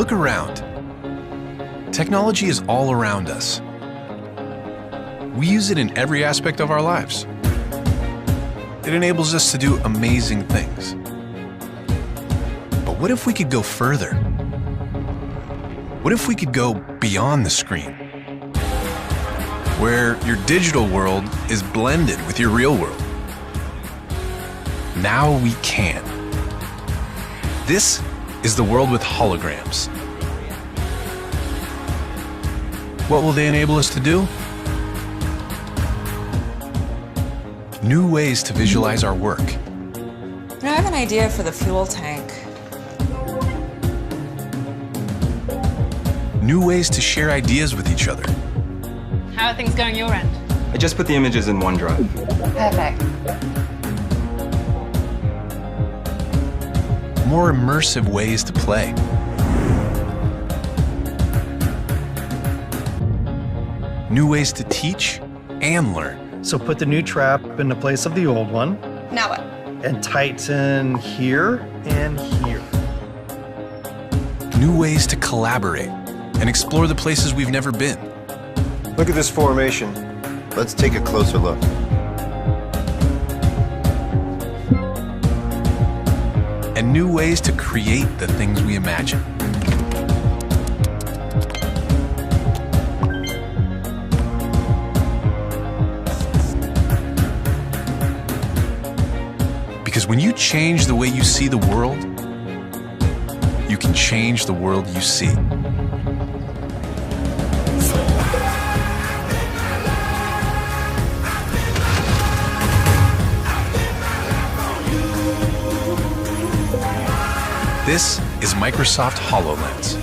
Look around. Technology is all around us. We use it in every aspect of our lives. It enables us to do amazing things. But what if we could go further? What if we could go beyond the screen? Where your digital world is blended with your real world. Now we can. This is the world with holograms. What will they enable us to do? New ways to visualize our work. I have an idea for the fuel tank. New ways to share ideas with each other. How are things going your end? I just put the images in OneDrive. Perfect. More immersive ways to play. New ways to teach and learn. So put the new trap in the place of the old one. Now what? And tighten here and here. New ways to collaborate and explore the places we've never been. Look at this formation. Let's take a closer look. And new ways to create the things we imagine. Because when you change the way you see the world, you can change the world you see. This is Microsoft HoloLens.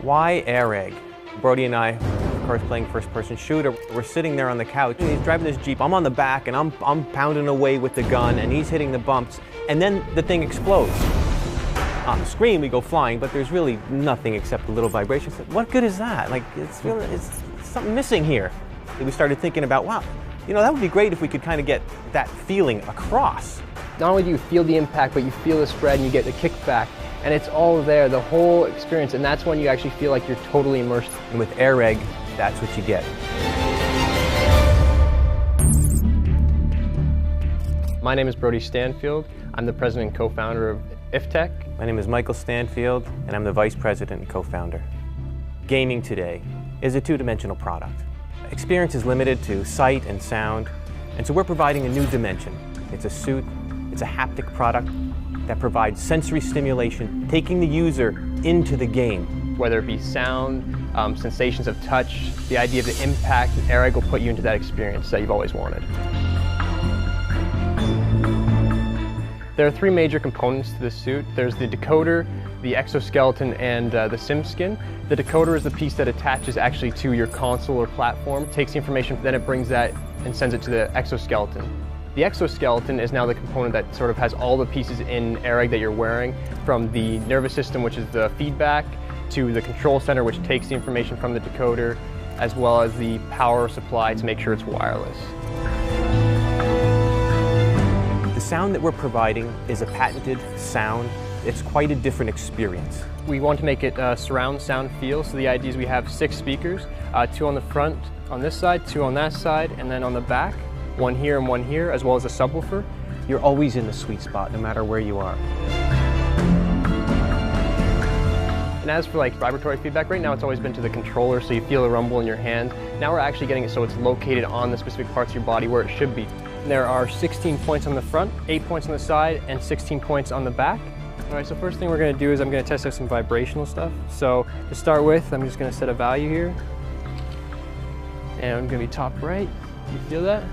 Why air egg? Brody and I, of course, playing first-person shooter, we're sitting there on the couch, and he's driving this Jeep. I'm on the back, and I'm pounding away with the gun, and he's hitting the bumps, and then the thing explodes. On the screen, we go flying, but there's really nothing except a little vibration. What good is that? Like, it's something missing here. And we started thinking about, wow, you know, that would be great if we could kind of get that feeling across. Not only do you feel the impact, but you feel the spread and you get the kickback. and it's all there, the whole experience, and that's when you actually feel like you're totally immersed. And with AirEgg, that's what you get. My name is Brody Stanfield. I'm the president and co-founder of IFTech. My name is Michael Stanfield, and I'm the vice president and co-founder. Gaming today is a two-dimensional product. Experience is limited to sight and sound, and so we're providing a new dimension. It's a suit, it's a haptic product that provides sensory stimulation, taking the user into the game. Whether it be sound, sensations of touch, the idea of the impact, AirEgg will put you into that experience that you've always wanted. There are three major components to this suit. There's the decoder, the exoskeleton, and the sim skin. The decoder is the piece that attaches actually to your console or platform, takes the information, then it brings that and sends it to the exoskeleton. The exoskeleton is now the component that sort of has all the pieces in AirEgg that you're wearing, from the nervous system, which is the feedback, to the control center, which takes the information from the decoder, as well as the power supply to make sure it's wireless. The sound that we're providing is a patented sound. It's quite a different experience. We want to make it surround sound feel, so the idea is we have 6 speakers, 2 on the front on this side, 2 on that side, and then on the back, 1 here and 1 here, as well as a subwoofer. You're always in the sweet spot, no matter where you are. And as for like vibratory feedback, right now it's always been to the controller, so you feel a rumble in your hand. Now we're actually getting it so it's located on the specific parts of your body where it should be. There are 16 points on the front, 8 points on the side, and 16 points on the back. All right, so first thing we're gonna do is I'm gonna test out some vibrational stuff. So to start with, I'm just gonna set a value here. And I'm gonna be top right. You feel that?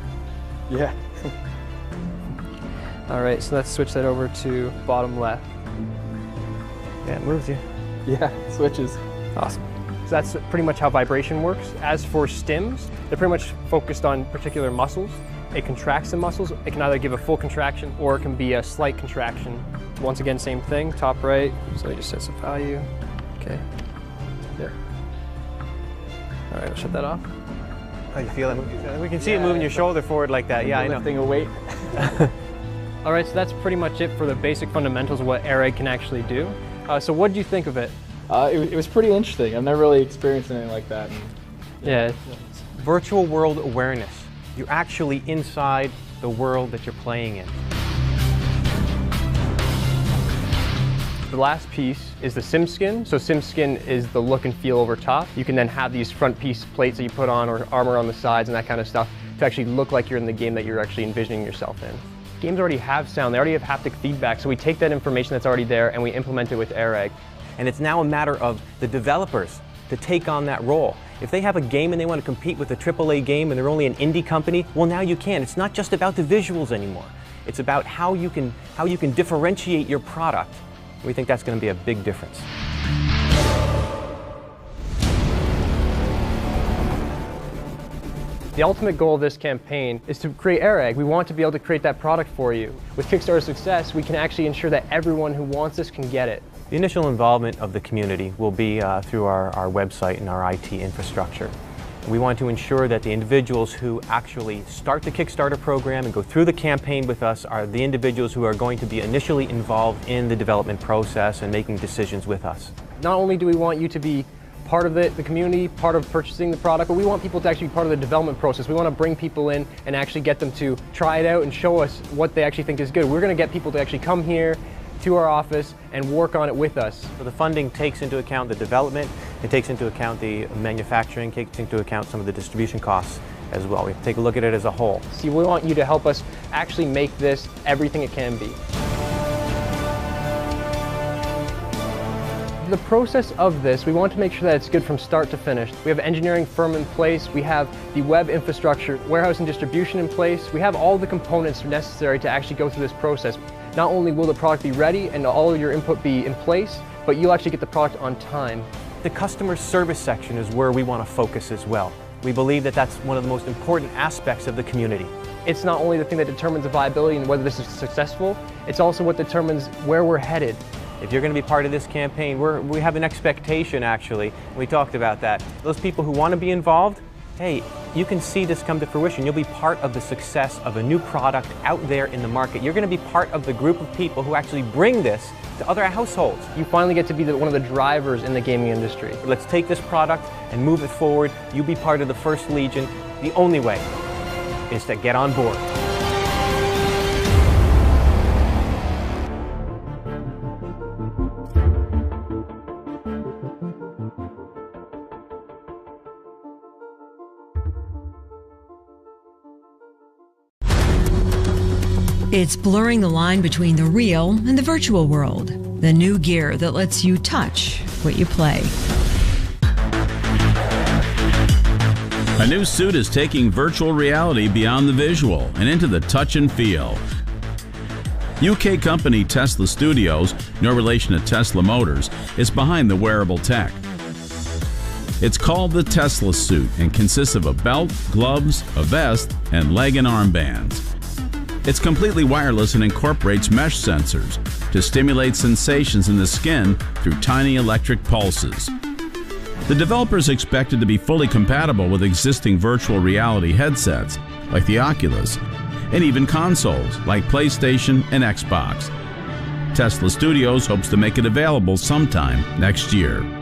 Yeah. All right, so let's switch that over to bottom left. Yeah, it moves you. Yeah, switches. Awesome. So that's pretty much how vibration works. As for stims, they're pretty much focused on particular muscles. It contracts the muscles. It can either give a full contraction or it can be a slight contraction. Once again, same thing, top right. So it just sets a value. Okay. There. All right, I'll shut that off. How you feel it? We can see it moving your shoulder forward like that. Yeah, I know. Lifting a weight. All right, so that's pretty much it for the basic fundamentals of what AirEgg can actually do. So what did you think of it? It was pretty interesting. I've never really experienced anything like that. Yeah. Virtual world awareness. You're actually inside the world that you're playing in. The last piece is the sim skin. So sim skin is the look and feel over top. You can then have these front piece plates that you put on or armor on the sides and that kind of stuff to actually look like you're in the game that you're actually envisioning yourself in. Games already have sound, they already have haptic feedback, so we take that information that's already there and we implement it with AirEgg. And it's now a matter of the developers to take on that role. If they have a game and they want to compete with a AAA game and they're only an indie company, well now you can. It's not just about the visuals anymore. It's about how you can differentiate your product. We think that's going to be a big difference. The ultimate goal of this campaign is to create AirEgg. We want to be able to create that product for you. With Kickstarter success, we can actually ensure that everyone who wants this can get it. The initial involvement of the community will be through our website and our IT infrastructure. We want to ensure that the individuals who actually start the Kickstarter program and go through the campaign with us are the individuals who are going to be initially involved in the development process and making decisions with us. Not only do we want you to be part of the community, part of purchasing the product, but we want people to actually be part of the development process. We want to bring people in and actually get them to try it out and show us what they actually think is good. We're going to get people to actually come here to our office and work on it with us. So the funding takes into account the development, it takes into account the manufacturing, takes into account some of the distribution costs as well. We take a look at it as a whole. See, we want you to help us actually make this everything it can be. The process of this, we want to make sure that it's good from start to finish. We have an engineering firm in place, we have the web infrastructure, warehouse and distribution in place. We have all the components necessary to actually go through this process. Not only will the product be ready and all your input be in place, but you'll actually get the product on time. The customer service section is where we want to focus as well. We believe that that's one of the most important aspects of the community. It's not only the thing that determines the viability and whether this is successful, it's also what determines where we're headed. If you're going to be part of this campaign, we have an expectation actually, we talked about that. Those people who want to be involved, hey, you can see this come to fruition. You'll be part of the success of a new product out there in the market. You're going to be part of the group of people who actually bring this to other households. You finally get to be one of the drivers in the gaming industry. Let's take this product and move it forward. You be part of the First Legion. The only way is to get on board. It's blurring the line between the real and the virtual world. The new gear that lets you touch what you play. A new suit is taking virtual reality beyond the visual and into the touch and feel. UK company Tesla Studios, no relation to Tesla Motors, is behind the wearable tech. It's called the Tesla suit and consists of a belt, gloves, a vest, and leg and arm bands. It's completely wireless and incorporates mesh sensors to stimulate sensations in the skin through tiny electric pulses. The developers expected to be fully compatible with existing virtual reality headsets like the Oculus, and even consoles like PlayStation and Xbox. Tesla Studios hopes to make it available sometime next year.